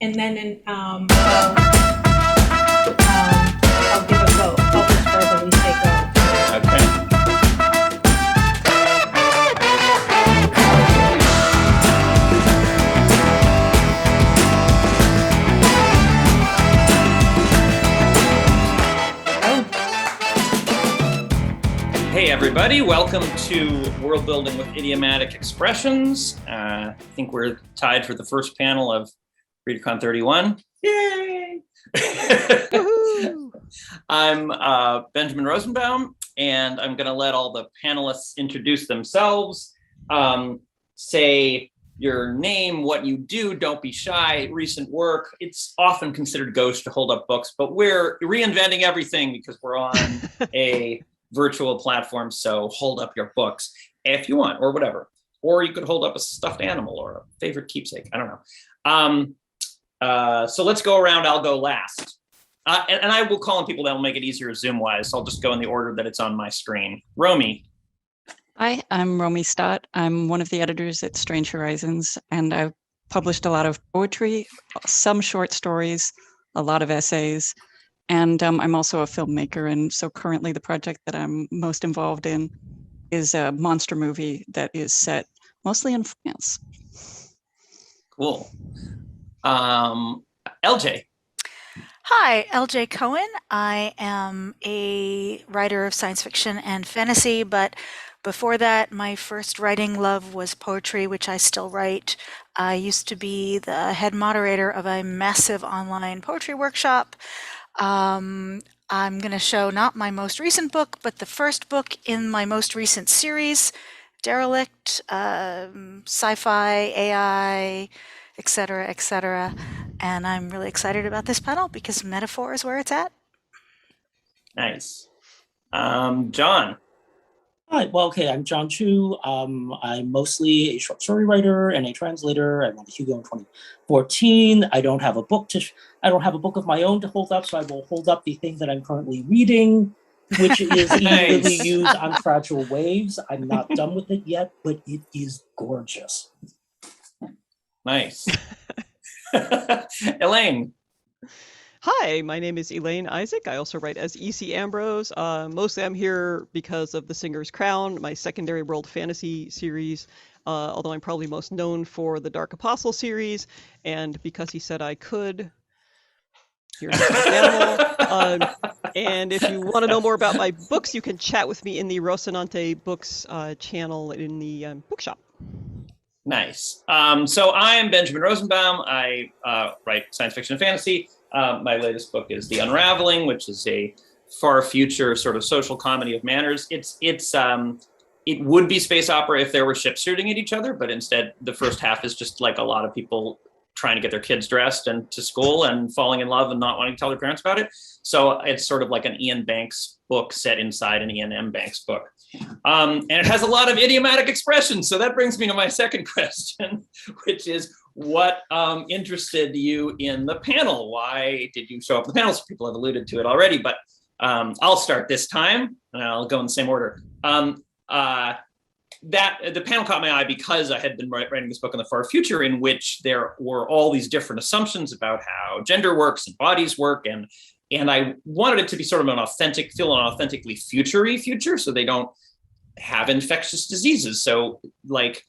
and then I'll give a go. I'll just verbally say go. Okay. Hey everybody, welcome to World Building with Idiomatic Expressions. I think we're tied for the first panel of Readercon 31. Yay! I'm Benjamin Rosenbaum, and I'm going to let all the panelists introduce themselves, say your name, what you do, don't be shy, recent work. It's often considered gauche to hold up books, but we're reinventing everything because we're on a virtual platform, so hold up your books if you want, or whatever. Or you could hold up a stuffed animal or a favorite keepsake. I don't know. So let's go around. I'll go last. And I will call on people that will make it easier Zoom-wise. So I'll just go in the order that it's on my screen. Romy. Hi, I'm Romy Stott. I'm one of the editors at Strange Horizons, and I've published a lot of poetry, some short stories, a lot of essays. And I'm also a filmmaker, and so currently the project that I'm most involved in is a monster movie that is set mostly in France. Cool. LJ. Hi, LJ Cohen. I am a writer of science fiction and fantasy, but before that, my first writing love was poetry, which I still write. I used to be the head moderator of a massive online poetry workshop. I'm going to show not my most recent book, but the first book in my most recent series, Derelict, sci-fi, AI, etc. And I'm really excited about this panel because metaphor is where it's at. Nice. John. Hi, well, okay, I'm John Chu. I'm mostly a short story writer and a translator. I won a Hugo in 2014. I don't have a book of my own to hold up, so I will hold up the thing that I'm currently reading, which is easily used on Fragile Waves. I'm not done with it yet, but it is gorgeous. Nice. Elaine. Hi, my name is Elaine Isaac. I also write as E.C. Ambrose. Mostly I'm here because of The Singer's Crown, my secondary world fantasy series, although I'm probably most known for the Dark Apostle series, and because he said I could. Here's the animal. And if you want to know more about my books, you can chat with me in the Rocinante Books channel in the bookshop. Nice. So I am Benjamin Rosenbaum. I write science fiction and fantasy. My latest book is The Unraveling, which is a far future sort of social comedy of manners. It would be space opera if there were ships shooting at each other, but instead the first half is just like a lot of people trying to get their kids dressed and to school and falling in love and not wanting to tell their parents about it. So it's sort of like an Ian Banks book set inside an Ian M. Banks book. And it has a lot of idiomatic expressions. So that brings me to my second question, which is, what interested you in the panel? Why did you show up at the panel? So people have alluded to it already, but I'll start this time, and I'll go in the same order. The panel caught my eye because I had been writing this book in the far future, in which there were all these different assumptions about how gender works and bodies work, and I wanted it to be sort of an authentically future-y future, so they don't have infectious diseases. So, like,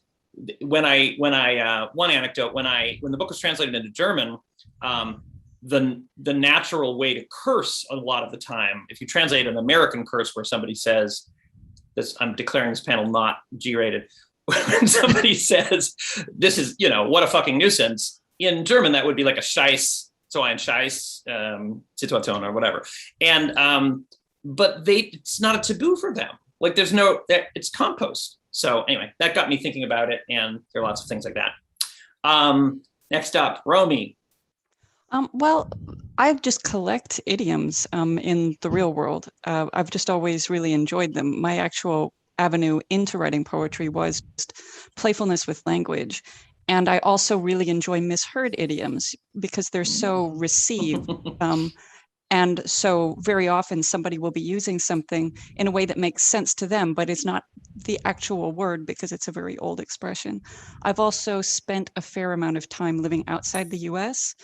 one anecdote, when the book was translated into German, the natural way to curse a lot of the time, if you translate an American curse where somebody says, I'm declaring this panel not G-rated, when somebody says, this is, what a fucking nuisance, in German, that would be like a Scheiß, so ein Scheiß Situation or whatever. And, but it's not a taboo for them. Like it's compost. So anyway, that got me thinking about it, and there are lots of things like that. Next up, Romy. Well, I just collect idioms in the real world. I've just always really enjoyed them. My actual avenue into writing poetry was just playfulness with language. And I also really enjoy misheard idioms because they're so received. And so very often somebody will be using something in a way that makes sense to them, but it's not the actual word because it's a very old expression. I've also spent a fair amount of time living outside the US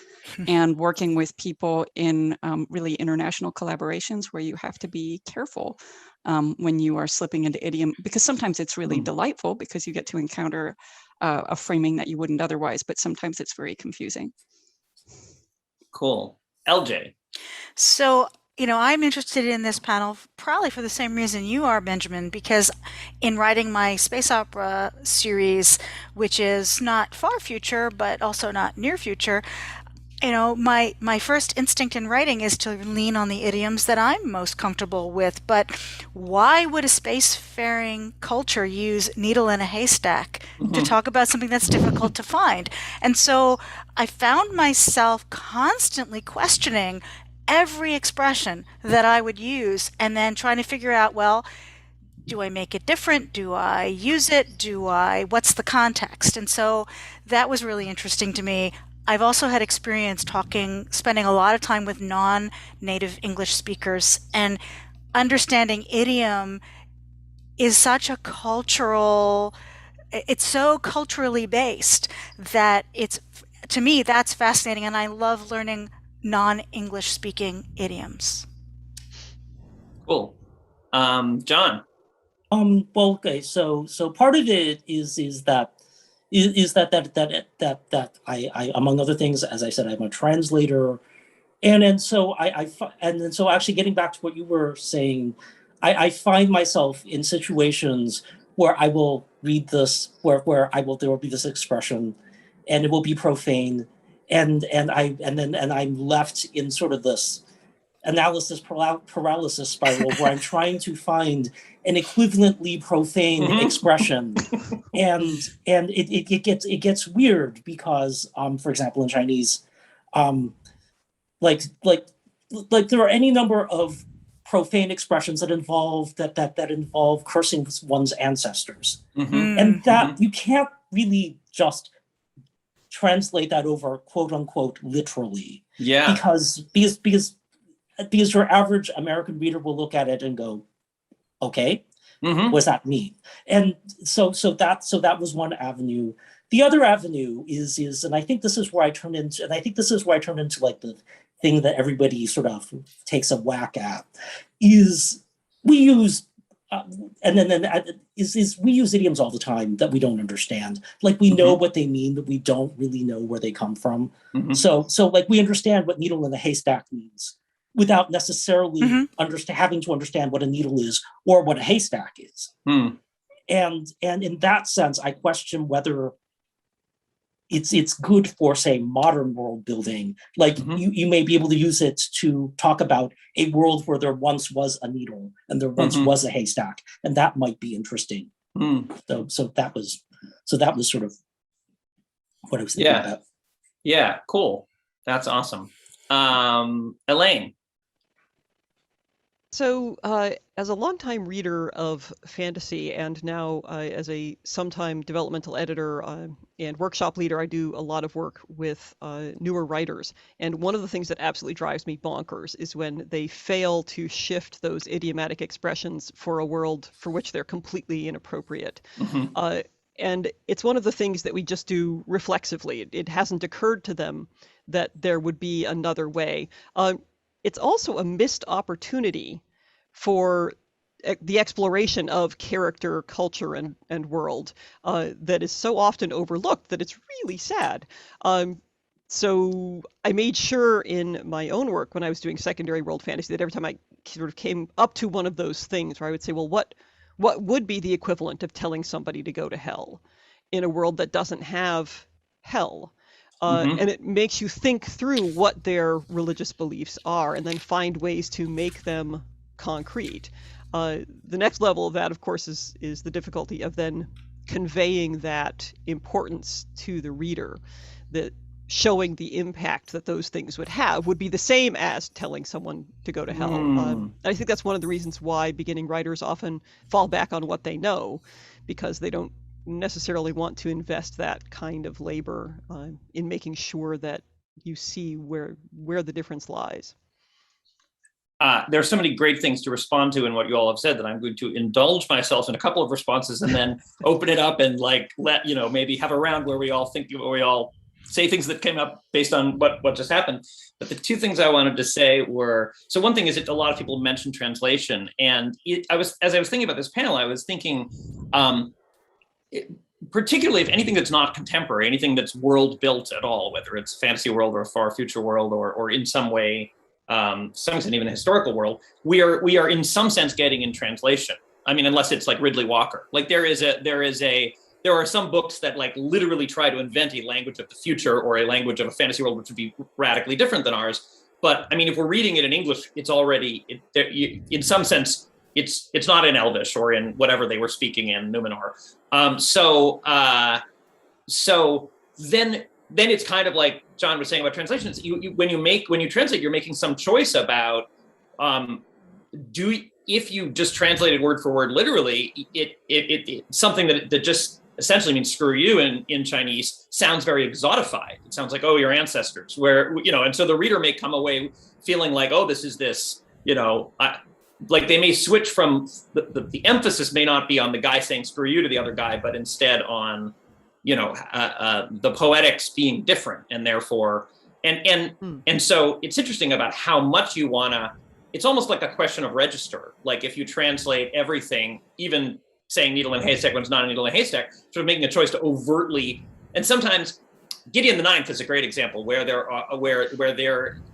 and working with people in really international collaborations where you have to be careful when you are slipping into idiom, because sometimes it's really delightful because you get to encounter a framing that you wouldn't otherwise, but sometimes it's very confusing. Cool. LJ. So, I'm interested in this panel probably for the same reason you are, Benjamin, because in writing my space opera series, which is not far future, but also not near future, my first instinct in writing is to lean on the idioms that I'm most comfortable with. But why would a spacefaring culture use needle in a haystack to talk about something that's difficult to find? And so I found myself constantly questioning every expression that I would use and then trying to figure out, well, do I make it different? Do I use it? What's the context? And so that was really interesting to me. I've also had experience spending a lot of time with non-native English speakers, and understanding idiom is such a it's so culturally based that to me, that's fascinating. And I love learning non-English speaking idioms. Cool. John. Well, okay. So part of it is that I among other things, as I said, I'm a translator, and so so actually getting back to what you were saying, I find myself in situations where I will read this, where there will be this expression, and it will be profane, and I'm left in sort of this analysis paralysis spiral where I'm trying to find an equivalently profane expression, and it gets weird because for example in Chinese, like there are any number of profane expressions that involve cursing one's ancestors, and that you can't really just translate that over quote unquote literally, because your average American reader will look at it and go, okay, what does that mean? And so that was one avenue. The other avenue is, and I think this is where I turn into like the thing that everybody sort of takes a whack at, is we use we use idioms all the time that we don't understand. Like we know what they mean, but we don't really know where they come from. So like we understand what needle in a haystack means without necessarily having to understand what a needle is or what a haystack is. And in that sense, I question whether it's good for, say, modern world building. Like you may be able to use it to talk about a world where there once was a needle and there once was a haystack, and that might be interesting. So that was sort of what I was thinking about. Yeah, cool. That's awesome. Elaine. So, as a longtime reader of fantasy and now as a sometime developmental editor and workshop leader, I do a lot of work with newer writers. And one of the things that absolutely drives me bonkers is when they fail to shift those idiomatic expressions for a world for which they're completely inappropriate. And it's one of the things that we just do reflexively. It hasn't occurred to them that there would be another way. It's also a missed opportunity for the exploration of character, culture, and world that is so often overlooked that it's really sad. So I made sure in my own work when I was doing secondary world fantasy that every time I sort of came up to one of those things where I would say, well, what would be the equivalent of telling somebody to go to hell in a world that doesn't have hell? And it makes you think through what their religious beliefs are and then find ways to make them concrete. The next level of that, of course, is the difficulty of then conveying that importance to the reader, that showing the impact that those things would have would be the same as telling someone to go to hell. I think that's one of the reasons why beginning writers often fall back on what they know, because they don't necessarily want to invest that kind of labor in making sure that you see where the difference lies. there are so many great things to respond to in what you all have said that I'm going to indulge myself in a couple of responses and then open it up and like let maybe have a round where we all say things that came up based on what just happened. But the two things I wanted to say were, so one thing is that a lot of people mentioned translation, and as I was thinking about this panel, I was thinking, particularly if anything that's not contemporary, anything that's world built at all, whether it's fantasy world or a far future world or in some way, some extent even a historical world, we are in some sense getting in translation. I mean, unless it's like Ridley Walker, like there are some books that like literally try to invent a language of the future or a language of a fantasy world which would be radically different than ours. But I mean, if we're reading it in English, it's already in some sense it's not in Elvish or in whatever they were speaking in Numenor. So then it's kind of like John was saying about translations. When you translate, you're making some choice about if you just translated word for word literally, it's something that just essentially means screw you in Chinese sounds very exotified. It sounds like, oh, your ancestors, and so the reader may come away feeling like, oh, this is this, like they may switch from the emphasis may not be on the guy saying screw you to the other guy, but instead on, the poetics being different, and therefore, and so it's interesting about how much you wanna. It's almost like a question of register. Like if you translate everything, even saying needle and haystack when it's not a needle and haystack, sort of making a choice to overtly, and sometimes Gideon the Ninth is a great example where their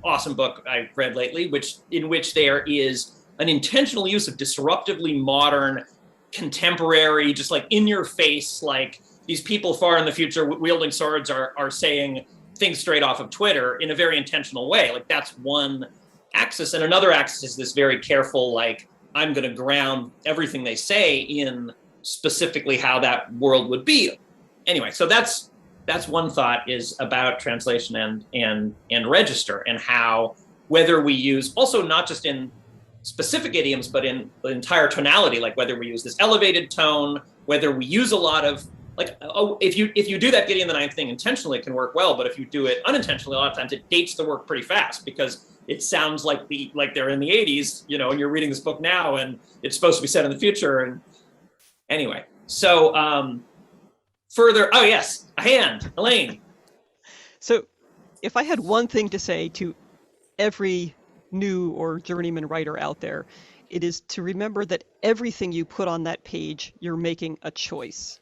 awesome book I've read lately, in which there is an intentional use of disruptively modern, contemporary, just like in your face, like these people far in the future wielding swords are saying things straight off of Twitter in a very intentional way. Like that's one axis, and another axis is this very careful, like I'm going to ground everything they say in specifically how that world would be. Anyway, so that's one thought is about translation and register, and how whether we use also not just in specific idioms, but in the entire tonality, like whether we use this elevated tone, whether we use a lot of like, if you do that Gideon the Ninth thing intentionally, it can work well, but if you do it unintentionally, a lot of times it dates the work pretty fast because it sounds like they're in the 80s, and you're reading this book now and it's supposed to be set in the future. And anyway, so further, oh yes, a hand, Elaine. So if I had one thing to say to every new or journeyman writer out there, it is to remember that everything you put on that page, you're making a choice.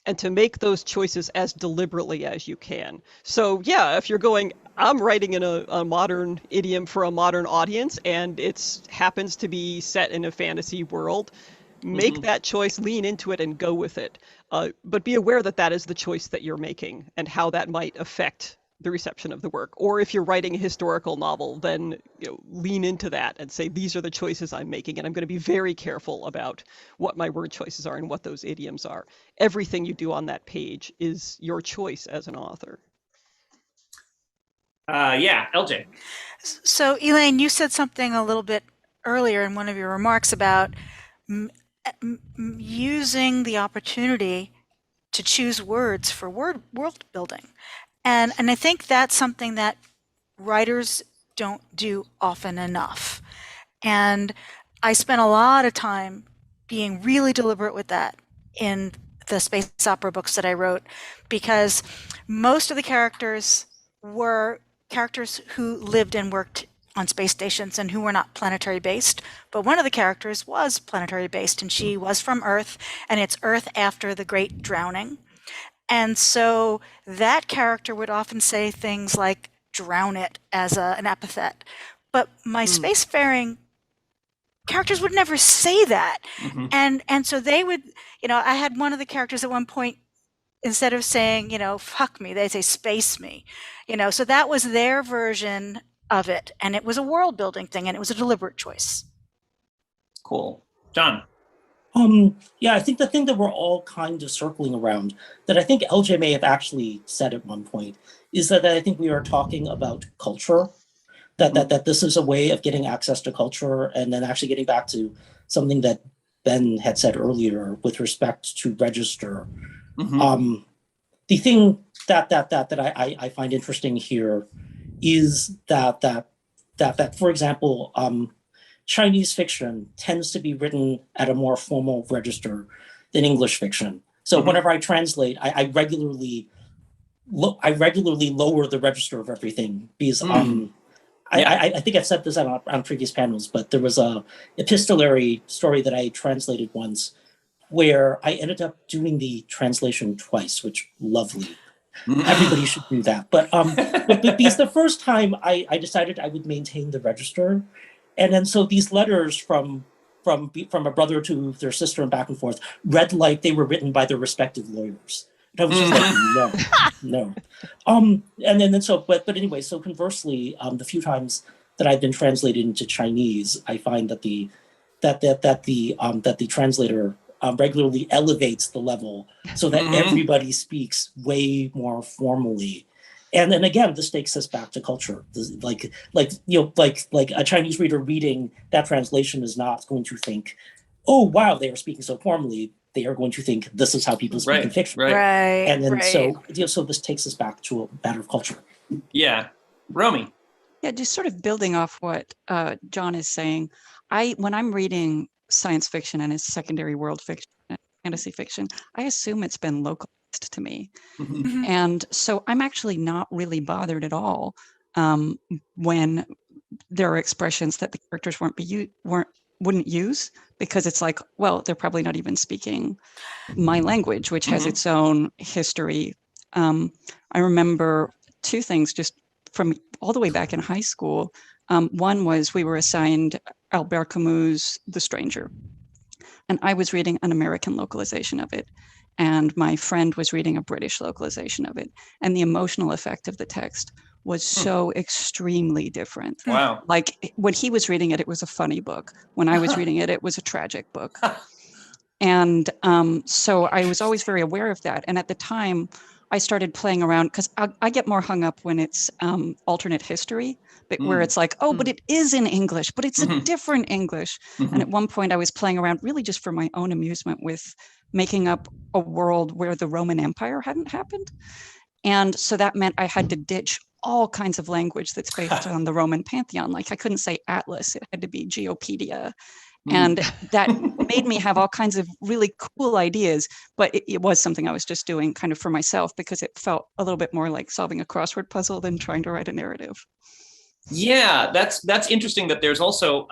And to make those choices as deliberately as you can. So yeah, if you're going, I'm writing in a modern idiom for a modern audience, and it happens to be set in a fantasy world, make that choice, lean into it, and go with it. But be aware that that is the choice that you're making, and how that might affect the reception of the work. Or if you're writing a historical novel, then lean into that and say, these are the choices I'm making, and I'm going to be very careful about what my word choices are and what those idioms are. Everything you do on that page is your choice as an author. Yeah, LJ. So Elaine, you said something a little bit earlier in one of your remarks about using the opportunity to choose words for world building. And I think that's something that writers don't do often enough. And I spent a lot of time being really deliberate with that in the space opera books that I wrote, because most of the characters were characters who lived and worked on space stations and who were not planetary based. But one of the characters was planetary based, and she was from Earth, and it's Earth after the Great Drowning. And so that character would often say things like drown it as an epithet. But my spacefaring characters would never say that. And so they would, I had one of the characters at one point, instead of saying, fuck me, they say space me. So that was their version of it. And it was a world building thing, and it was a deliberate choice. Cool. John. Yeah, I think the thing that we're all kind of circling around, that I think LJ may have actually said at one point, is that I think we are talking about culture, that this is a way of getting access to culture, and then actually getting back to something that Ben had said earlier with respect to register. The thing that I find interesting here is that for example, Chinese fiction tends to be written at a more formal register than English fiction. So whenever I translate, I regularly lower the register of everything because I think I've said this on previous panels, but there was a epistolary story that I translated once where I ended up doing the translation twice, which lovely. Everybody should do that. But because the first time I decided I would maintain the register, and then so these letters from a brother to their sister and back and forth read like they were written by their respective lawyers. And I was just like, no. And then so but anyway, so conversely, the few times that I've been translated into Chinese, I find that the translator regularly elevates the level so that everybody speaks way more formally. And then again, this takes us back to culture. Like a Chinese reader reading that translation is not going to think, oh wow, they are speaking so formally. They are going to think this is how people speak in fiction. Right. And then so this takes us back to a matter of culture. Yeah. Romy. Yeah, just sort of building off what John is saying. When I'm reading science fiction and it's secondary world fiction, fantasy fiction, I assume it's been localized to me. And so I'm actually not really bothered at all when there are expressions that the characters wouldn't use, because it's like, well, they're probably not even speaking my language, which has its own history. I remember two things just from all the way back in high school. One was we were assigned Albert Camus' The Stranger, and I was reading an American localization of it, and my friend was reading a British localization of it, and the emotional effect of the text was so extremely different. Wow. Like when he was reading it, it was a funny book. When I was reading it, it was a tragic book. And so I was always very aware of that. And at the time, I started playing around because I get more hung up when it's alternate history, but where it's like, oh, but it is in English, but it's a different English. And at one point I was playing around really just for my own amusement with making up a world where the Roman Empire hadn't happened. And so that meant I had to ditch all kinds of language that's based on the Roman pantheon. Like I couldn't say Atlas, it had to be Geopedia. And that made me have all kinds of really cool ideas, but it was something I was just doing kind of for myself because it felt a little bit more like solving a crossword puzzle than trying to write a narrative. Yeah, that's interesting that there's also,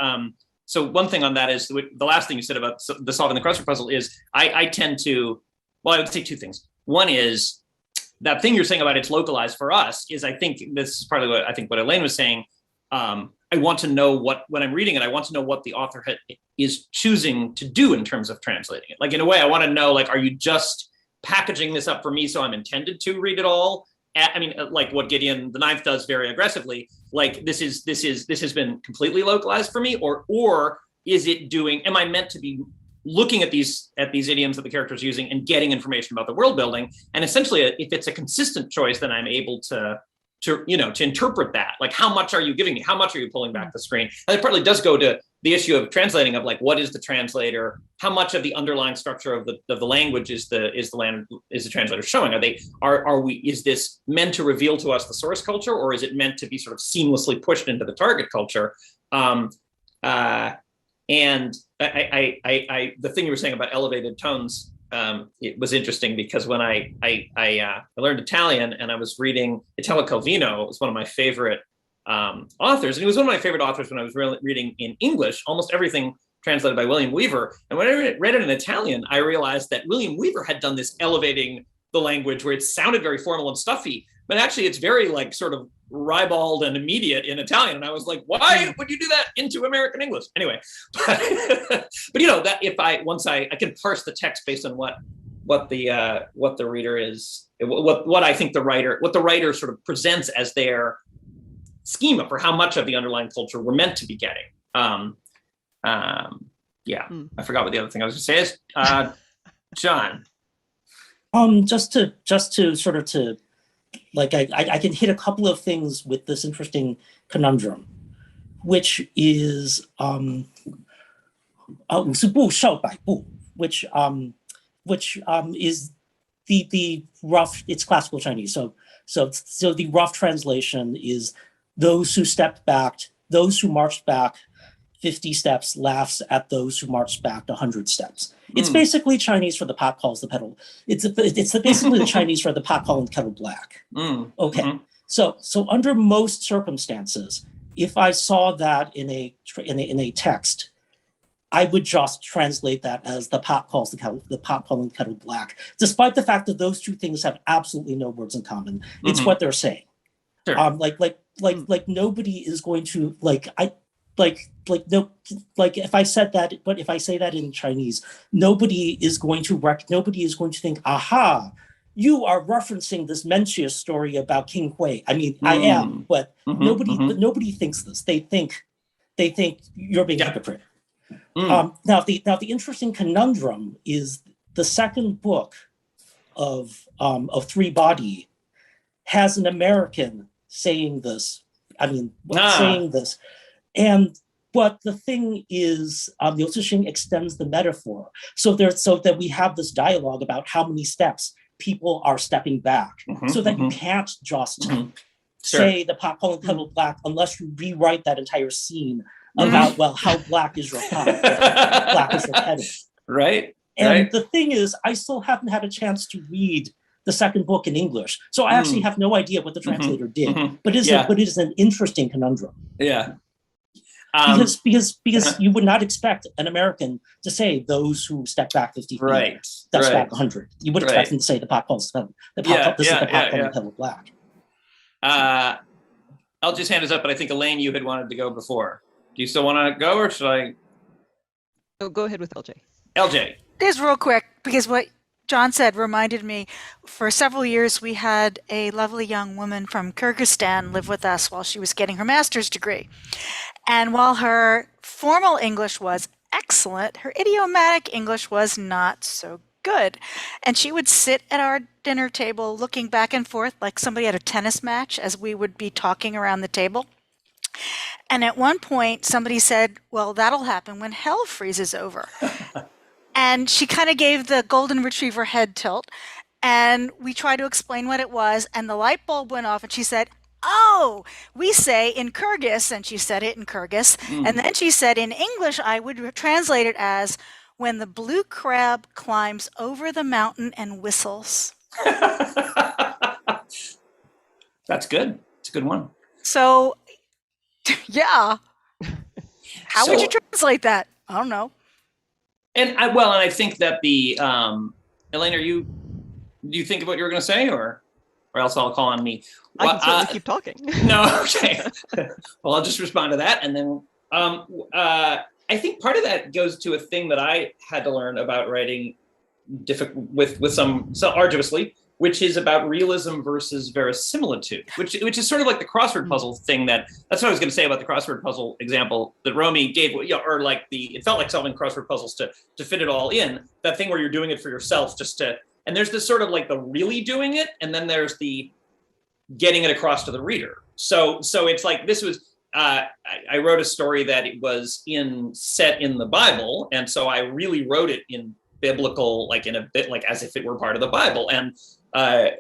so one thing on that is the last thing you said about the solving the crossword puzzle is I tend to, well, I would say two things. One is that thing you're saying about it's localized for us is, I think this is partly what Elaine was saying. I want to know when I'm reading it, I want to know what the author is choosing to do in terms of translating it. Like in a way, I want to know, like, are you just packaging this up for me so I'm intended to read it all? I mean, like what Gideon the Ninth does very aggressively. Like this has been completely localized for me, or is it doing? Am I meant to be looking at these idioms that the character is using and getting information about the world building? And essentially, if it's a consistent choice, then I'm able to interpret that. Like, how much are you giving me? How much are you pulling back the screen? And it partly does go to the issue of translating, of like, what is the translator? How much of the underlying structure of the language is the translator showing? Is this meant to reveal to us the source culture, or is it meant to be sort of seamlessly pushed into the target culture? And the thing you were saying about elevated tones, it was interesting because when I learned Italian and I was reading Italo Calvino, it was one of my favorite authors, and he was one of my favorite authors when I was reading in English, almost everything translated by William Weaver. And when I read it in Italian, I realized that William Weaver had done this elevating the language where it sounded very formal and stuffy, but actually it's very like sort of ribald and immediate in Italian. And I was like, why would you do that into American English? Anyway, but that if I can parse the text based on what the reader is, what I think the writer sort of presents as their schema for how much of the underlying culture we're meant to be getting. I forgot what the other thing I was going to say is. John. Just to sort of to, like, I can hit a couple of things with this interesting conundrum, which is 是部少百部, which is the rough. It's classical Chinese. So the rough translation is those who stepped back, those who marched back, 50 steps laughs at those who march back 100 steps. It's basically Chinese for the pot calls the kettle. It's basically the Chinese for the pot calling the kettle black. Okay. So under most circumstances, if I saw that in a text, I would just translate that as the pot calls the pot calling the kettle black, despite the fact that those two things have absolutely no words in common. It's what they're saying. Sure. Like nobody is going to if I said that, but if I say that in Chinese, nobody is going to think, aha, you are referencing this Mencius story about King Hui. I mean, I am, but nobody thinks this. They think you're being a hypocrite. Now the interesting conundrum is the second book of Three Body has an American saying this. Saying this, and but the thing is, Liu Zixing extends the metaphor so that we have this dialogue about how many steps people are stepping back, so that you can't just say the pot calling the kettle black unless you rewrite that entire scene about how black is your pot, black is your kettle. Right. And the thing is, I still haven't had a chance to read the second book in English, so I actually have no idea what the translator did. But it is an interesting conundrum. Yeah. Because you would not expect an American to say those who step back 50 feet, steps back 100. You would expect them to say the pot calls the kettle black. LJ's hand is up, but I think Elaine, you had wanted to go before. Do you still want to go, or should I? Oh, go ahead with LJ. LJ. Just real quick, because what John said reminded me, for several years we had a lovely young woman from Kyrgyzstan live with us while she was getting her master's degree. And while her formal English was excellent, her idiomatic English was not so good. And she would sit at our dinner table looking back and forth like somebody at a tennis match as we would be talking around the table. And at one point somebody said, well, that'll happen when hell freezes over. And she kind of gave the golden retriever head tilt, and we tried to explain what it was, and the light bulb went off, and she said, oh, we say in Kyrgyz, and she said it in Kyrgyz, and then she said in English, I would translate it as, when the blue crab climbs over the mountain and whistles. That's good. It's a good one. So, yeah. How would you translate that? I don't know. And I think that the Elaine, do you think of what you were going to say, or else I'll call on me? I can certainly keep talking. No, okay. Well, I'll just respond to that, and then I think part of that goes to a thing that I had to learn about writing with some arduously, which is about realism versus verisimilitude, which is sort of like the crossword puzzle thing. That's what I was going to say about the crossword puzzle example that Romy gave, or like it felt like solving crossword puzzles to fit it all in. That thing where you're doing it for yourself and there's this sort of like the really doing it, and then there's the getting it across to the reader. So it's like this was, I wrote a story that it was set in the Bible, and so I really wrote it in biblical, like in a bit like as if it were part of the Bible. And a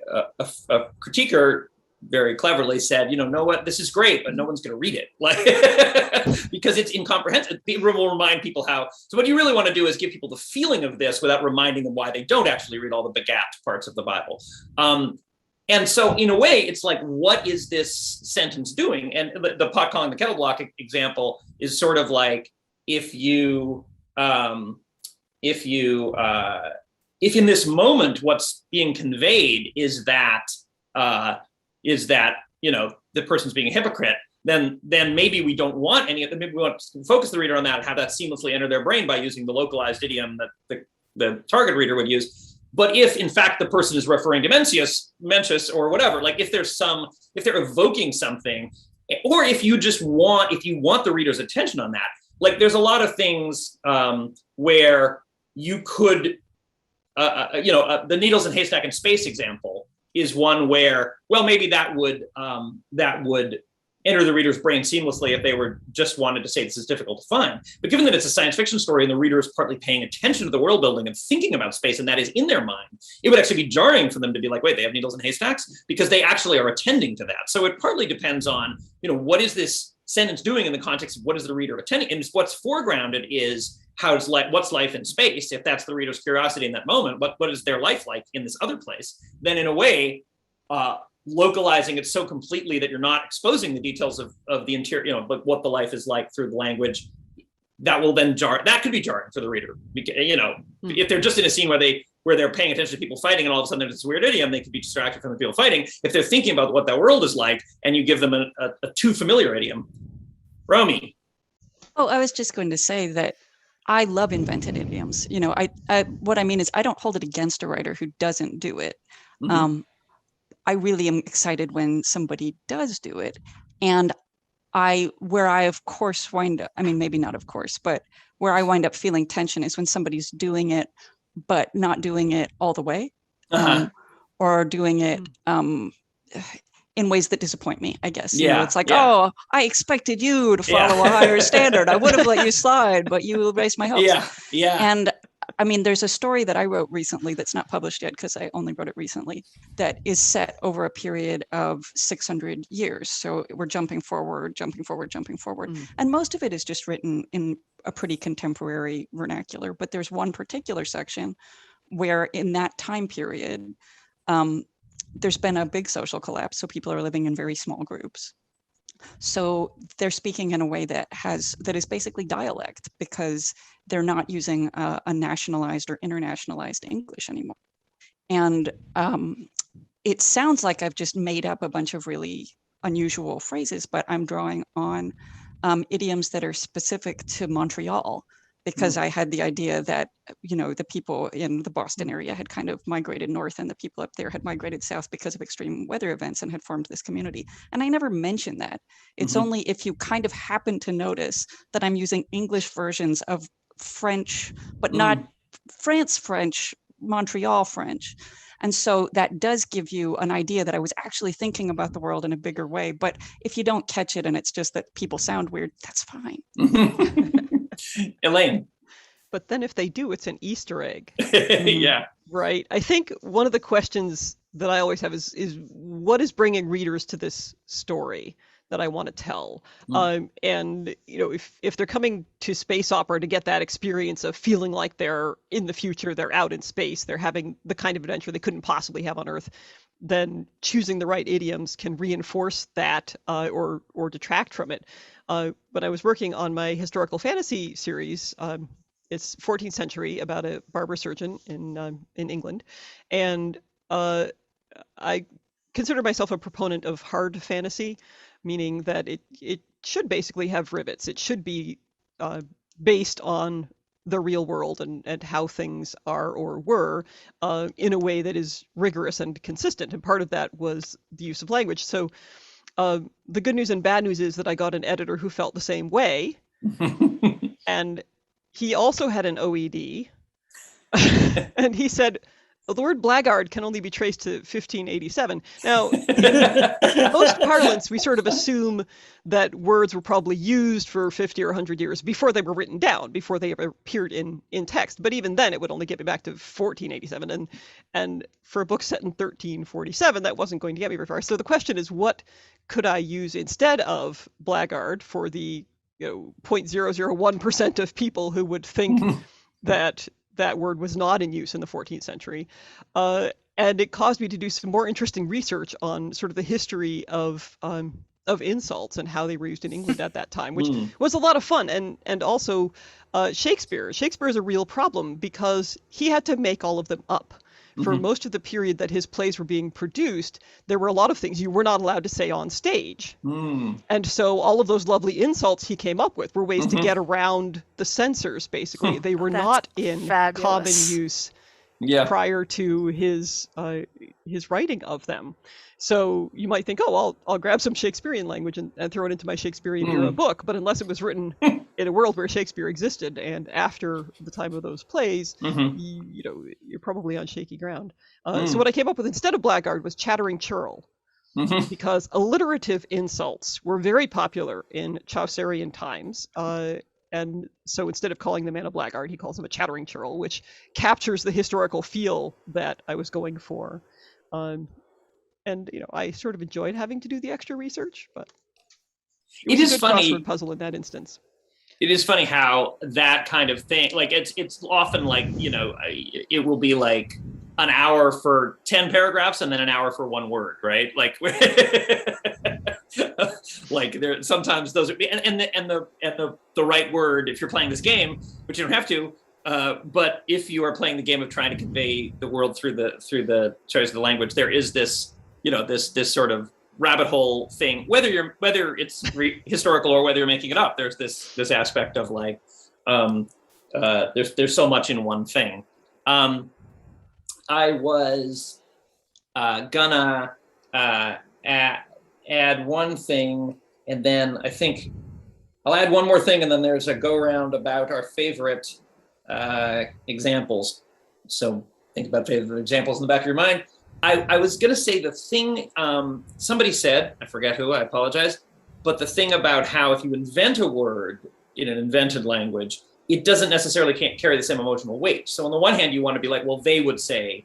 critiquer very cleverly said, know what, this is great, but no one's going to read it, like because it's incomprehensible. People will remind people how. So what you really want to do is give people the feeling of this without reminding them why they don't actually read all the begat parts of the Bible. And so in a way, it's like, what is this sentence doing? And the pot calling the kettle black example is sort of like if in this moment what's being conveyed is that the person's being a hypocrite, then maybe we don't want any of them. Maybe we want to focus the reader on that and have that seamlessly enter their brain by using the localized idiom that the target reader would use. But if in fact the person is referring to Mencius or whatever, like if they're evoking something, or if you want the reader's attention on that, like there's a lot of things where you could, the needles and haystack in space example is one where, well, maybe that would enter the reader's brain seamlessly if they were just wanted to say this is difficult to find. But given that it's a science fiction story and the reader is partly paying attention to the world building and thinking about space, and that is in their mind, it would actually be jarring for them to be like, wait, they have needles and haystacks? Because they actually are attending to that. So it partly depends on, what is this sentence doing in the context of what is the reader attending, and what's foregrounded is what's life in space. If that's the reader's curiosity in that moment, what is their life like in this other place? Then in a way, localizing it so completely that you're not exposing the details of the interior, but what the life is like through the language, that will then that could be jarring for the reader. If they're just in a scene where they're paying attention to people fighting and all of a sudden there's this weird idiom, they could be distracted from the people fighting. If they're thinking about what that world is like and you give them a too familiar idiom. Romy. Oh, I was just going to say that I love invented idioms. What I mean is I don't hold it against a writer who doesn't do it. Mm-hmm. I really am excited when somebody does do it. And where I of course wind up, I mean, maybe not of course, but where I wind up feeling tension is when somebody's doing it, but not doing it all the way, or doing it in ways that disappoint me, I guess. It's like, oh, I expected you to follow a higher standard. I would have let you slide, but you erased my hopes. Yeah. And I mean, there's a story that I wrote recently that's not published yet because I only wrote it recently, that is set over a period of 600 years. So we're jumping forward. And most of it is just written in a pretty contemporary vernacular. But there's one particular section where in that time period, there's been a big social collapse. So people are living in very small groups. So they're speaking in a way that is basically dialect, because they're not using a nationalized or internationalized English anymore. And it sounds like I've just made up a bunch of really unusual phrases, but I'm drawing on idioms that are specific to Montreal, because I had the idea that, the people in the Boston area had kind of migrated north and the people up there had migrated south because of extreme weather events and had formed this community. And I never mentioned that. It's only if you kind of happen to notice that I'm using English versions of French, but not France French, Montreal French. And so that does give you an idea that I was actually thinking about the world in a bigger way. But if you don't catch it and it's just that people sound weird, that's fine. Elaine. But then if they do, it's an Easter egg. Yeah. Right. I think one of the questions that I always have is what is bringing readers to this story that I want to tell? And, if they're coming to space opera to get that experience of feeling like they're in the future, they're out in space, they're having the kind of adventure they couldn't possibly have on Earth, then choosing the right idioms can reinforce that or detract from it. But I was working on my historical fantasy series. It's 14th century, about a barber surgeon in England, and I consider myself a proponent of hard fantasy, meaning that it should basically have rivets. It should be based on the real world and how things are or were in a way that is rigorous and consistent. And part of that was the use of language. So the good news and bad news is that I got an editor who felt the same way. And he also had an OED. And he said, the word blackguard can only be traced to 1587. Now, in most parlance, we sort of assume that words were probably used for 50 or 100 years before they were written down, before they ever appeared in text. But even then, it would only get me back to 1487. And for a book set in 1347, that wasn't going to get me very far. So the question is, what could I use instead of blackguard for the 0.001% of people who would think that that word was not in use in the 14th century. And it caused me to do some more interesting research on sort of the history of insults and how they were used in England at that time, which was a lot of fun. And also Shakespeare. Shakespeare is a real problem because he had to make all of them up. For most of the period that his plays were being produced, there were a lot of things you were not allowed to say on stage. And so all of those lovely insults he came up with were ways to get around the censors, basically. They were not in common use prior to his writing of them. So you might think, I'll grab some Shakespearean language and throw it into my Shakespearean era book. But unless it was written in a world where Shakespeare existed and after the time of those plays, you're probably on shaky ground. So what I came up with instead of blackguard was chattering churl, because alliterative insults were very popular in Chaucerian times. And so instead of calling the man a blackguard, he calls him a chattering churl, which captures the historical feel that I was going for. And I sort of enjoyed having to do the extra research, but It was a is good funny. crossword puzzle in that instance. It is funny how that kind of thing, like it's often like, you know, it will be like an hour for 10 paragraphs and then an hour for one word, right? Like, like there sometimes those are, and the right word, if you're playing this game, which you don't have to, but if you are playing the game of trying to convey the world through the choice of the language, there is this, you know, this sort of rabbit hole thing, whether it's historical or whether you're making it up. There's this aspect of like, there's so much in one thing. I was gonna add one thing, and then I think I'll add one more thing, and then there's a go around about our favorite examples. So think about favorite examples in the back of your mind. I was gonna say the thing somebody said, I forget who, I apologize, but the thing about how if you invent a word in an invented language, it doesn't necessarily can't carry the same emotional weight. So on the one hand, you want to be like, well, they would say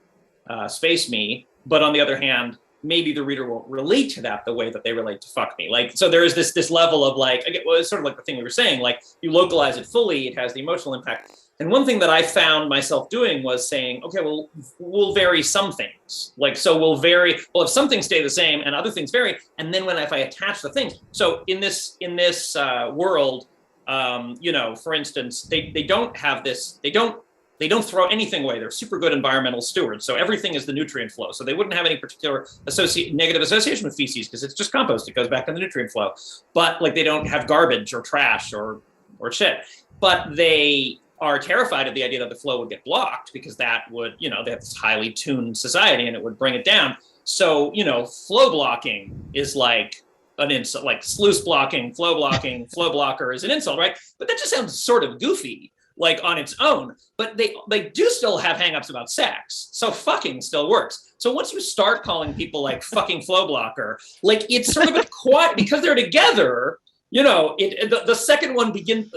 space me, but on the other hand, maybe the reader won't relate to that the way that they relate to fuck me. Like, so there is this level of like, again, well, it's sort of like the thing we were saying, like you localize it fully, it has the emotional impact. And one thing that I found myself doing was saying, okay, well, we'll vary some things. Like, so we'll vary, well, if some things stay the same and other things vary, and then if I attach the things. So in this world, you know, for instance, they don't have this, they don't throw anything away. They're super good environmental stewards. So everything is the nutrient flow. So they wouldn't have any particular negative association with feces because it's just compost. It goes back in the nutrient flow. But like they don't have garbage or trash or shit. But they are terrified of the idea that the flow would get blocked because that would, you know, they have this highly tuned society and it would bring it down. So, you know, flow blocking is like an insult, like sluice blocking, flow blocker is an insult, right? But that just sounds sort of goofy, like on its own. But they do still have hangups about sex. So fucking still works. So once you start calling people like fucking flow blocker, like it's sort of a quiet, because they're together, you know, the second one begins,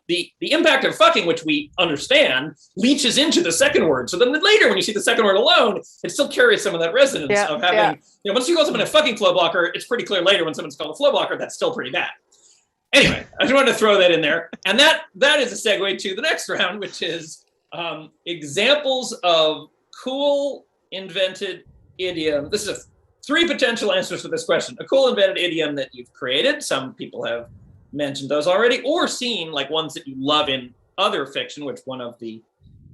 the impact of fucking, which we understand, leaches into the second word. So then later when you see the second word alone, it still carries some of that resonance of having, you know, once you call someone a fucking flow blocker, it's pretty clear later when someone's called a flow blocker, that's still pretty bad. Anyway, I just wanted to throw that in there. And that is a segue to the next round, which is examples of cool invented idiom. This is three potential answers to this question. A cool invented idiom that you've created. Some people have mentioned those already, or seen like ones that you love in other fiction, which one of the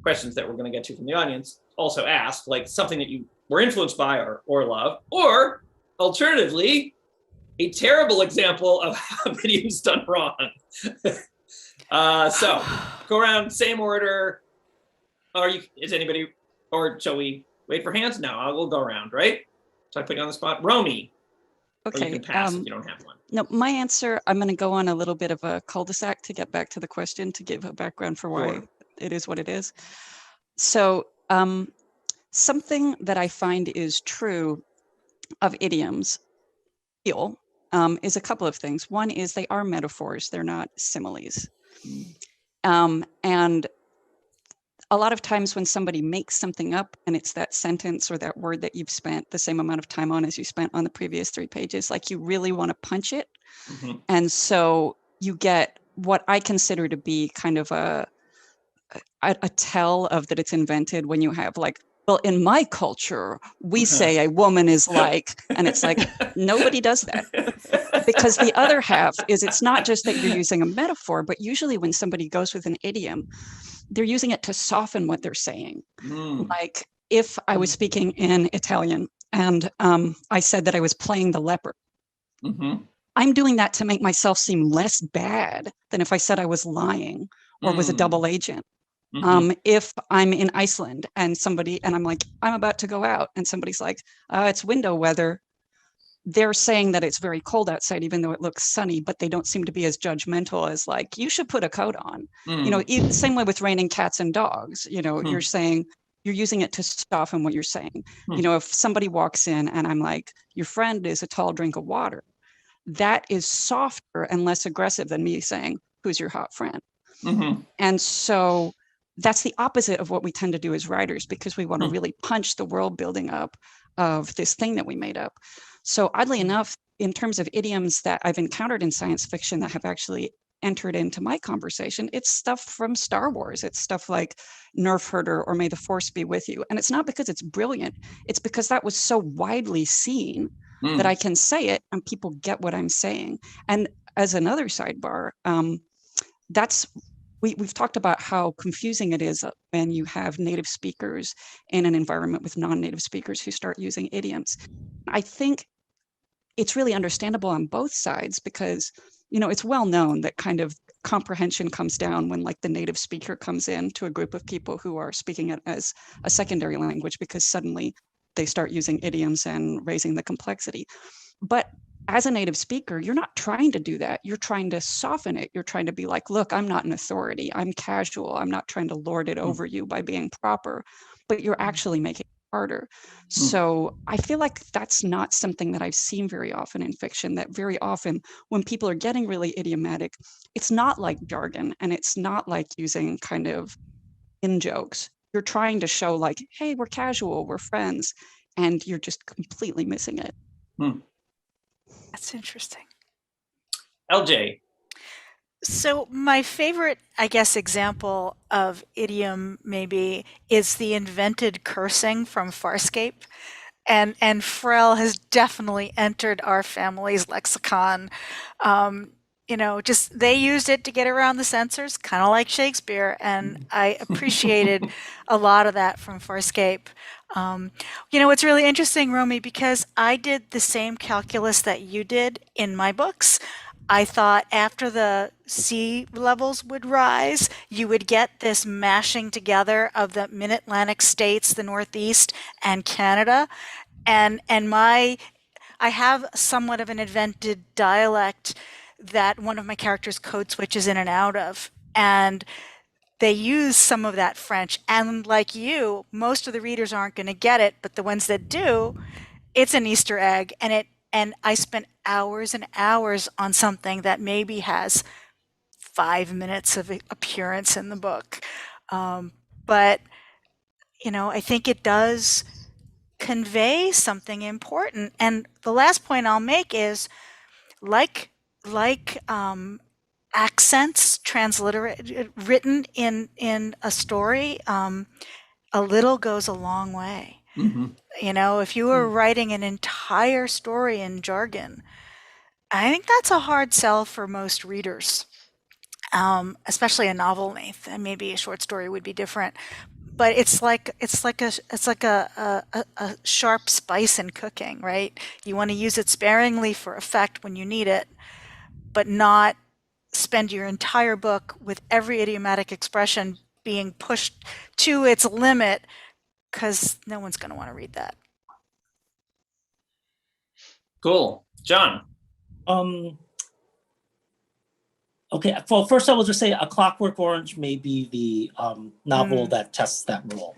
questions that we're going to get to from the audience also asked, like something that you were influenced by or love, or alternatively, a terrible example of how idioms done wrong. So go around, same order. Is anybody, or shall we wait for hands? No, we'll go around, right? So I put you on the spot. Romy. Okay. Or you can pass if you don't have one. No, my answer, I'm going to go on a little bit of a cul-de-sac to get back to the question, to give a background for why it is what it is. So something that I find is true of idioms is a couple of things. One is they are metaphors. They're not similes. And a lot of times when somebody makes something up and it's that sentence or that word that you've spent the same amount of time on as you spent on the previous 3 pages, like you really want to punch it. Mm-hmm. And so you get what I consider to be kind of a tell of that it's invented when you have like, well, in my culture, we say a woman is like, and it's like, nobody does that. Because the other half is it's not just that you're using a metaphor, but usually when somebody goes with an idiom, they're using it to soften what they're saying. Like if I was speaking in Italian and I said that I was playing the leper, I'm doing that to make myself seem less bad than if I said I was lying or was a double agent. If I'm in Iceland and I'm like, I'm about to go out and somebody's like, it's window weather. They're saying that it's very cold outside, even though it looks sunny, but they don't seem to be as judgmental as like, you should put a coat on. You know, same way with raining cats and dogs, you know, you're saying, you're using it to soften what you're saying. You know, if somebody walks in and I'm like, your friend is a tall drink of water, that is softer and less aggressive than me saying, who's your hot friend? And so that's the opposite of what we tend to do as writers, because we want to really punch the world building up of this thing that we made up. So oddly enough, in terms of idioms that I've encountered in science fiction that have actually entered into my conversation, it's stuff from Star Wars. It's stuff like nerf herder or may the force be with you. And it's not because it's brilliant. It's because that was so widely seen that I can say it and people get what I'm saying. And as another sidebar, we've talked about how confusing it is when you have native speakers in an environment with non-native speakers who start using idioms. I think it's really understandable on both sides because, it's well known that kind of comprehension comes down when like the native speaker comes in to a group of people who are speaking it as a secondary language because suddenly they start using idioms and raising the complexity. But as a native speaker, you're not trying to do that. You're trying to soften it. You're trying to be like, look, I'm not an authority. I'm casual. I'm not trying to lord it over you by being proper, but you're actually making it harder. So I feel like that's not something that I've seen very often in fiction, that very often when people are getting really idiomatic, it's not like jargon and it's not like using kind of in jokes. You're trying to show like, hey, we're casual, we're friends, and you're just completely missing it. That's interesting. LJ. So my favorite, I guess, example of idiom maybe is the invented cursing from Farscape. And Frel has definitely entered our family's lexicon. Just they used it to get around the censors, kind of like Shakespeare. And I appreciated a lot of that from Farscape. It's really interesting, Romy, because I did the same calculus that you did in my books. I thought after the sea levels would rise, you would get this mashing together of the mid-Atlantic states, the Northeast, and Canada. And I have somewhat of an invented dialect that one of my characters code switches in and out of. And they use some of that French. And like you, most of the readers aren't going to get it, but the ones that do, it's an Easter egg. And I spent hours and hours on something that maybe has 5 minutes of appearance in the book. But, I think it does convey something important. And the last point I'll make is like accents written in a story, a little goes a long way. If you were writing an entire story in jargon, I think that's a hard sell for most readers, especially a novel length. And maybe a short story would be different. But it's like a sharp spice in cooking, right? You want to use it sparingly for effect when you need it, but not spend your entire book with every idiomatic expression being pushed to its limit, because no one's going to want to read that. Cool. John. Okay, well, first I will just say A Clockwork Orange may be the novel that tests that rule.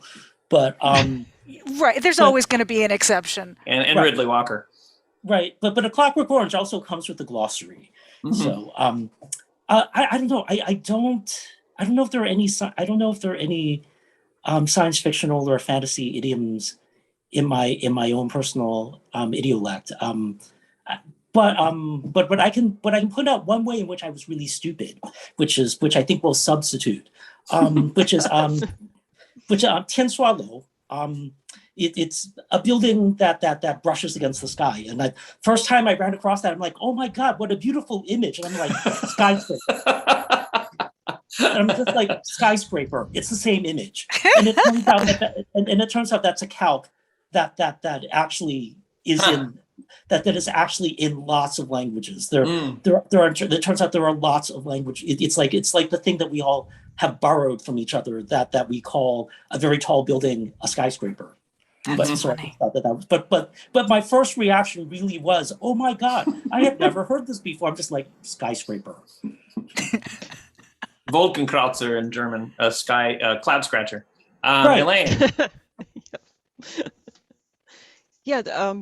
But right, there's always going to be an exception. And Ridley Walker. Right, but A Clockwork Orange also comes with the glossary. So I don't know. I don't know if there are any. I don't know if there are any science fictional or fantasy idioms in my own personal idiolect. But I can put out one way in which I was really stupid, which I think will substitute, which is Tien Sua Lo. It's a building that brushes against the sky, and first time I ran across that, I'm like, oh my god, what a beautiful image, and I'm like, skyscraper. And I'm just like, skyscraper. It's the same image, and it turns out it turns out that's a calc that actually is in. That is actually in lots of languages. It turns out there are lots of language. It's like the thing that we all have borrowed from each other that we call a very tall building a skyscraper. That's funny. But my first reaction really was, oh my god, I have never heard this before. I'm just like, skyscraper. Wolkenkreuzer in German, cloud scratcher. Right. Elaine. Yeah.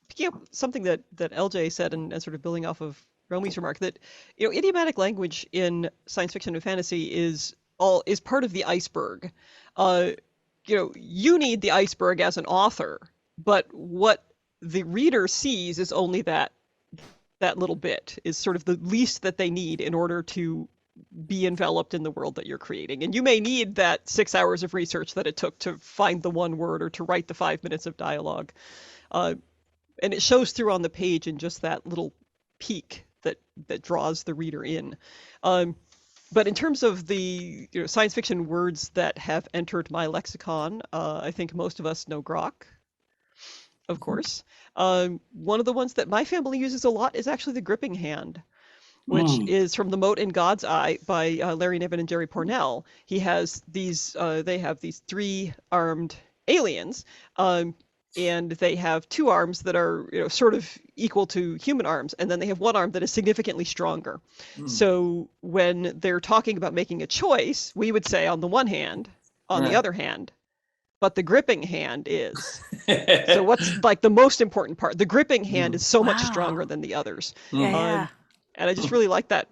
Picking up something that LJ said and sort of building off of Romy's remark, that idiomatic language in science fiction and fantasy is part of the iceberg. You need the iceberg as an author, but what the reader sees is only that that little bit is sort of the least that they need in order to be enveloped in the world that you're creating. And you may need that 6 hours of research that it took to find the one word or to write the 5 minutes of dialogue. And it shows through on the page in just that little peak that draws the reader in. But in terms of the science fiction words that have entered my lexicon, I think most of us know grok, of course. One of the ones that my family uses a lot is actually the gripping hand, which is from The Mote in God's Eye by Larry Niven and Jerry Pournelle. He has these, they have these 3-armed aliens, and they have 2 arms that are sort of equal to human arms, and then they have 1 arm that is significantly stronger. So when they're talking about making a choice, we would say on the one hand, on the other hand, but the gripping hand is. So what's like the most important part? The gripping hand is so much stronger than the others. Yeah. And I just really like that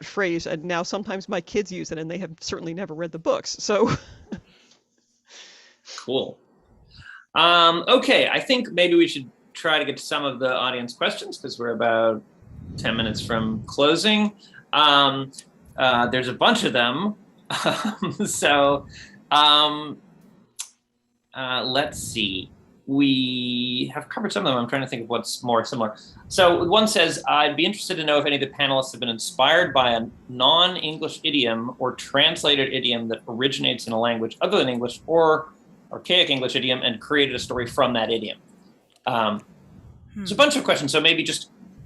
phrase. And now sometimes my kids use it, and they have certainly never read the books. So cool. Okay, I think maybe we should try to get to some of the audience questions because we're about 10 minutes from closing. There's a bunch of them. Let's see. We have covered some of them. I'm trying to think of what's more similar. So one says, I'd be interested to know if any of the panelists have been inspired by a non-English idiom or translated idiom that originates in a language other than English or archaic English idiom and created a story from that idiom. There's a bunch of questions. So maybe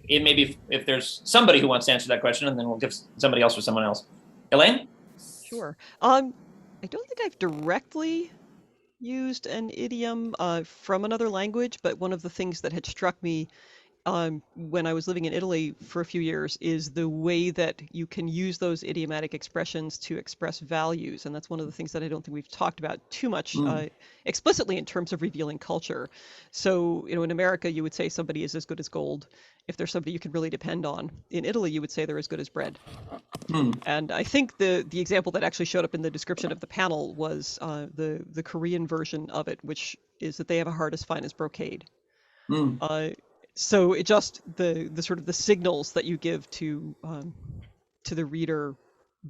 if there's somebody who wants to answer that question, and then we'll give somebody else or someone else. Elaine? Sure. I don't think I've directly used an idiom from another language, but one of the things that had struck me when I was living in Italy for a few years is the way that you can use those idiomatic expressions to express values. And that's one of the things that I don't think we've talked about too much explicitly in terms of revealing culture. So, in America, you would say somebody is as good as gold if there's somebody you can really depend on. In Italy, you would say they're as good as bread. And I think the example that actually showed up in the description of the panel was the Korean version of it, which is that they have a heart as fine as brocade. So it just the sort of the signals that you give to the reader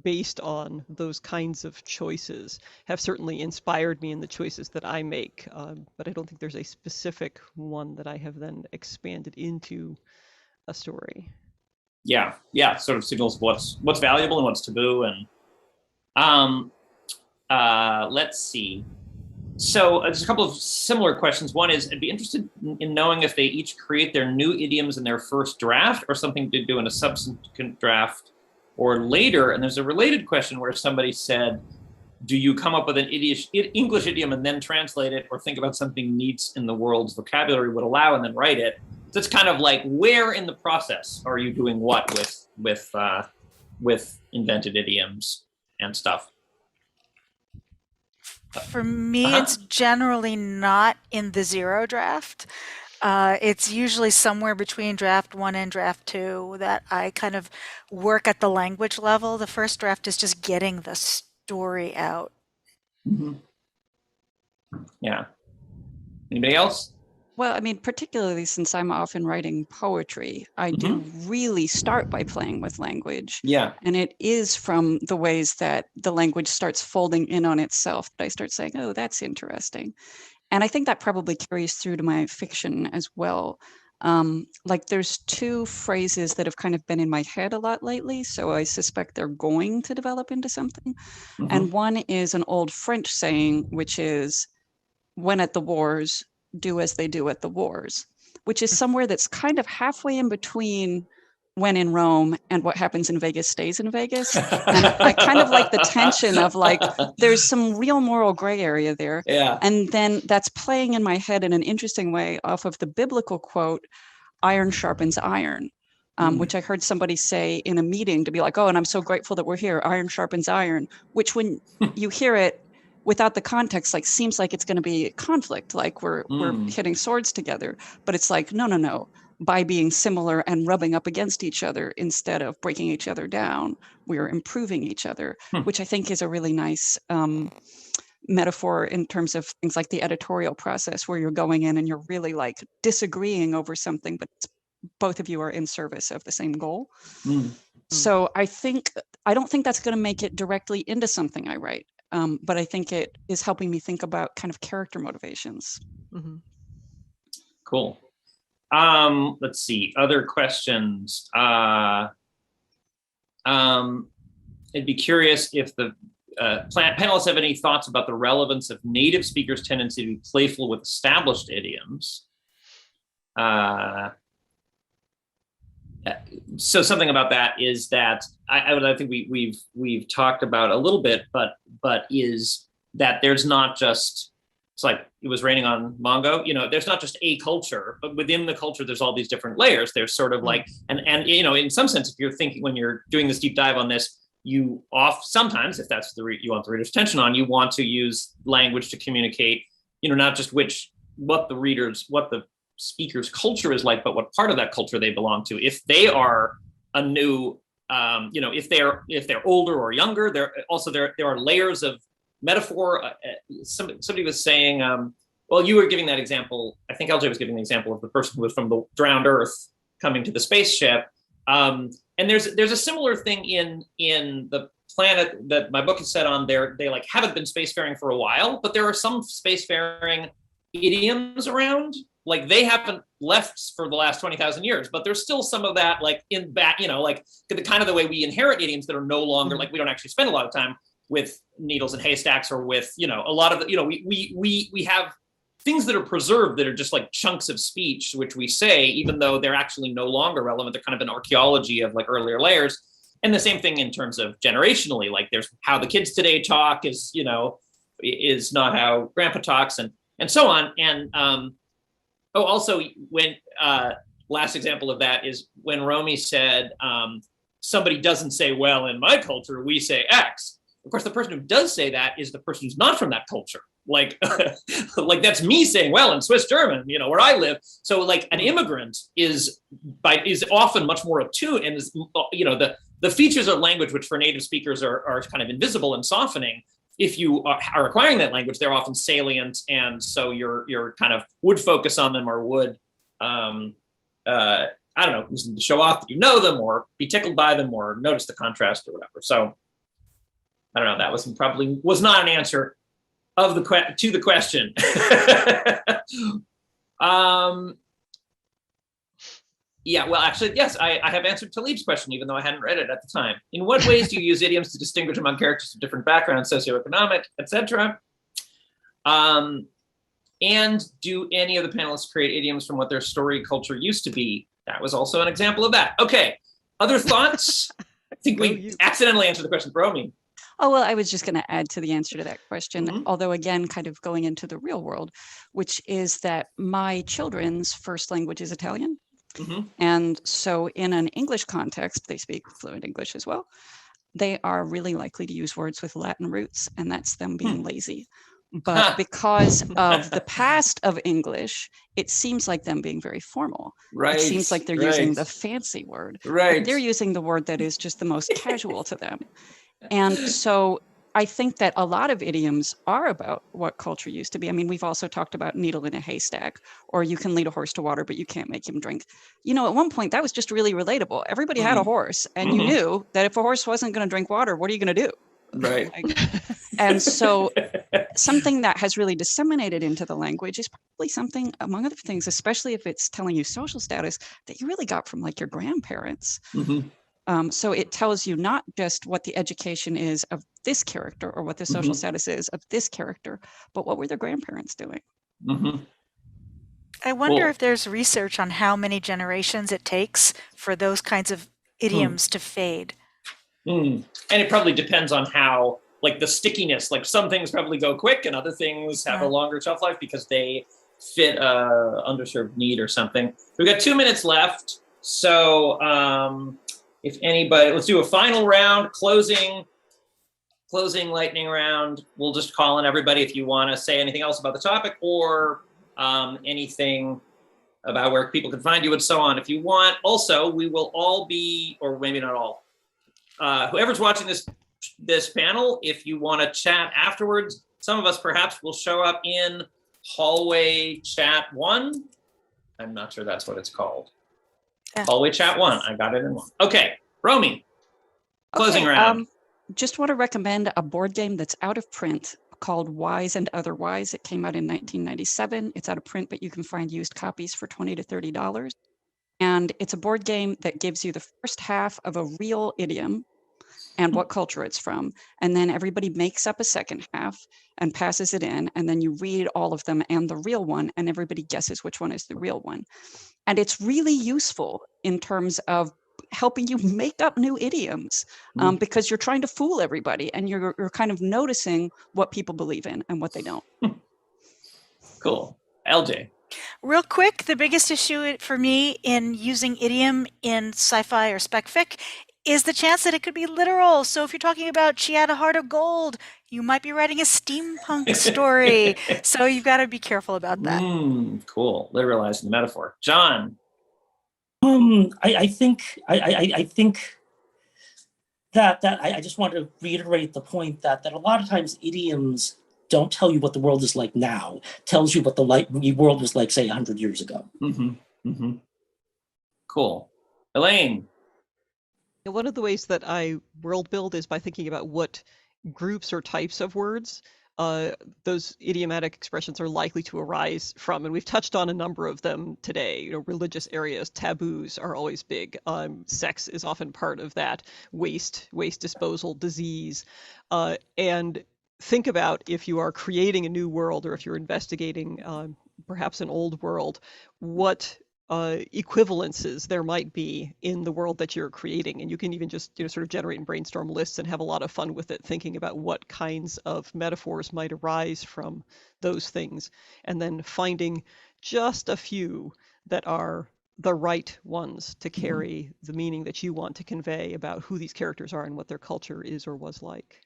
based on those kinds of choices have certainly inspired me in the choices that I make. But I don't think there's a specific one that I have then expanded into a story. Yeah, sort of signals what's valuable and what's taboo. And let's see. So there's a couple of similar questions. One is, I'd be interested in knowing if they each create their new idioms in their first draft or something to do in a subsequent draft or later. And there's a related question where somebody said, do you come up with an English idiom and then translate it, or think about something neat in the world's vocabulary would allow and then write it? So it's kind of like, where in the process are you doing what with invented idioms and stuff? For me, it's generally not in the 0 draft. It's usually somewhere between draft 1 and draft 2 that I kind of work at the language level. The first draft is just getting the story out. Yeah. Anybody else? Well, I mean, particularly since I'm often writing poetry, I do really start by playing with language. Yeah. And it is from the ways that the language starts folding in on itself that I start saying, oh, that's interesting. And I think that probably carries through to my fiction as well. Like there's 2 phrases that have kind of been in my head a lot lately, so I suspect they're going to develop into something. And one is an old French saying, which is, when at the wars, do as they do at the wars, which is somewhere that's kind of halfway in between when in Rome and what happens in Vegas stays in Vegas. And I kind of like the tension of like, there's some real moral gray area there. Yeah. And then that's playing in my head in an interesting way off of the biblical quote, iron sharpens iron, which I heard somebody say in a meeting to be like, oh, and I'm so grateful that we're here. Iron sharpens iron, which when you hear it, without the context, like seems like it's going to be conflict, like we're hitting swords together, but it's like, no. By being similar and rubbing up against each other instead of breaking each other down, we're improving each other, which I think is a really nice metaphor in terms of things like the editorial process, where you're going in and you're really like disagreeing over something, but it's both of you are in service of the same goal. Mm. So I don't think that's going to make it directly into something I write, but I think it is helping me think about kind of character motivations. Mhm. Cool. Let's see, other questions. I'd be curious if the panelists have any thoughts about the relevance of native speakers' tendency to be playful with established idioms. So something about that is that I think we've talked about a little bit, but is that there's not just, it's like it was raining on Mongo, there's not just a culture, but within the culture, there's all these different layers. There's sort of like, and in some sense, if you're thinking, when you're doing this deep dive on this, sometimes, if that's you want the reader's attention on, you want to use language to communicate, not just what the speaker's culture is like, but what part of that culture they belong to. If they are a new, if they're older or younger, there are layers of metaphor. Somebody was saying, well, you were giving that example. I think LJ was giving the example of the person who was from the drowned Earth coming to the spaceship. And there's a similar thing in the planet that my book is set on. They like haven't been spacefaring for a while, but there are some spacefaring idioms around. Like they haven't left for the last 20,000 years, but there's still some of that, like in back, like the kind of the way we inherit idioms that are no longer, like we don't actually spend a lot of time with needles and haystacks or with, a lot of the, we have things that are preserved that are just like chunks of speech, which we say, even though they're actually no longer relevant. They're kind of an archaeology of like earlier layers. And the same thing in terms of generationally, like there's how the kids today talk is not how grandpa talks and so on. And also when last example of that is when Romy said, somebody doesn't say, well, in my culture, we say X. Of course, the person who does say that is the person who's not from that culture. Like, like that's me saying, well, in Swiss German, where I live. So like an immigrant is often much more attuned and is, the features of language, which for native speakers are kind of invisible and softening. If you are acquiring that language, they're often salient. And so you're kind of would focus on them or would, I don't know, to show off that you know them or be tickled by them or notice the contrast or whatever. So I don't know, that was not an answer to the question. Yeah, well, actually, yes, I have answered Talib's question, even though I hadn't read it at the time. In what ways do you use idioms to distinguish among characters of different backgrounds, socioeconomic, etc.? And do any of the panelists create idioms from what their story culture used to be? That was also an example of that. Okay, other thoughts? I think we accidentally answered the question. Romy. Oh, well, I was just going to add to the answer to that question, although again, kind of going into the real world, which is that my children's first language is Italian. And so in an English context, they speak fluent English as well. They are really likely to use words with Latin roots, and that's them being lazy. But because of the past of English, it seems like them being very formal. Right. It seems like they're using the fancy word. Right. But they're using the word that is just the most casual to them. And so I think that a lot of idioms are about what culture used to be. I mean, we've also talked about needle in a haystack, or you can lead a horse to water, but you can't make him drink. At one point, that was just really relatable. Everybody had a horse, and you knew that if a horse wasn't going to drink water, what are you going to do? Right. And so something that has really disseminated into the language is probably something, among other things, especially if it's telling you social status, that you really got from like your grandparents. So it tells you not just what the education is of this character or what the social status is of this character, but what were their grandparents doing? I wonder if there's research on how many generations it takes for those kinds of idioms to fade. And it probably depends on how, like the stickiness, like some things probably go quick and other things have a longer shelf life because they fit a underserved need or something. We've got 2 minutes left. So if anybody, let's do a final round, closing lightning round. We'll just call on everybody if you want to say anything else about the topic or anything about where people can find you and so on. If you want, also, we will all be, or maybe not all, whoever's watching this panel, if you want to chat afterwards, some of us perhaps will show up in hallway chat 1. I'm not sure that's what it's called. Yeah. Hallway chat 1. I got it in 1. Okay, Romy, closing Okay, round. just want to recommend a board game that's out of print called Wise and Otherwise. It came out in 1997. It's out of print, but you can find used copies for $20 to $30. And it's a board game that gives you the first half of a real idiom and what culture it's from. And then everybody makes up a second half and passes it in. And then you read all of them and the real one, and everybody guesses which one is the real one. And it's really useful in terms of helping you make up new idioms because you're trying to fool everybody and you're kind of noticing what people believe in and what they don't. Cool. LJ. Real quick, the biggest issue for me in using idiom in sci-fi or spec fic is the chance that it could be literal. So if you're talking about she had a heart of gold, you might be writing a steampunk story. So you've got to be careful about that. Cool. Literalizing the metaphor. John. I think that I just want to reiterate the point that a lot of times idioms don't tell you what the world is like now. Tells you what the world was like, say, 100 years ago. Cool. Elaine. One of the ways that I world build is by thinking about what groups or types of words those idiomatic expressions are likely to arise from. And we've touched on a number of them today. You know, religious areas, taboos are always big. Sex is often part of that. Waste disposal, disease. And think about if you are creating a new world or if you're investigating perhaps an old world, what equivalences there might be in the world that you're creating. And you can even just sort of generate and brainstorm lists and have a lot of fun with it, thinking about what kinds of metaphors might arise from those things, and then finding just a few that are the right ones to carry the meaning that you want to convey about who these characters are and what their culture is or was like.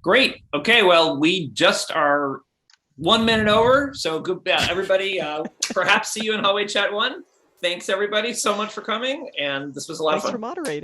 Great. Okay, well, we just are 1 minute over, so good. Everybody, perhaps see you in Hallway Chat 1. Thanks, everybody, so much for coming, and this was a lot of fun. Thanks for moderating.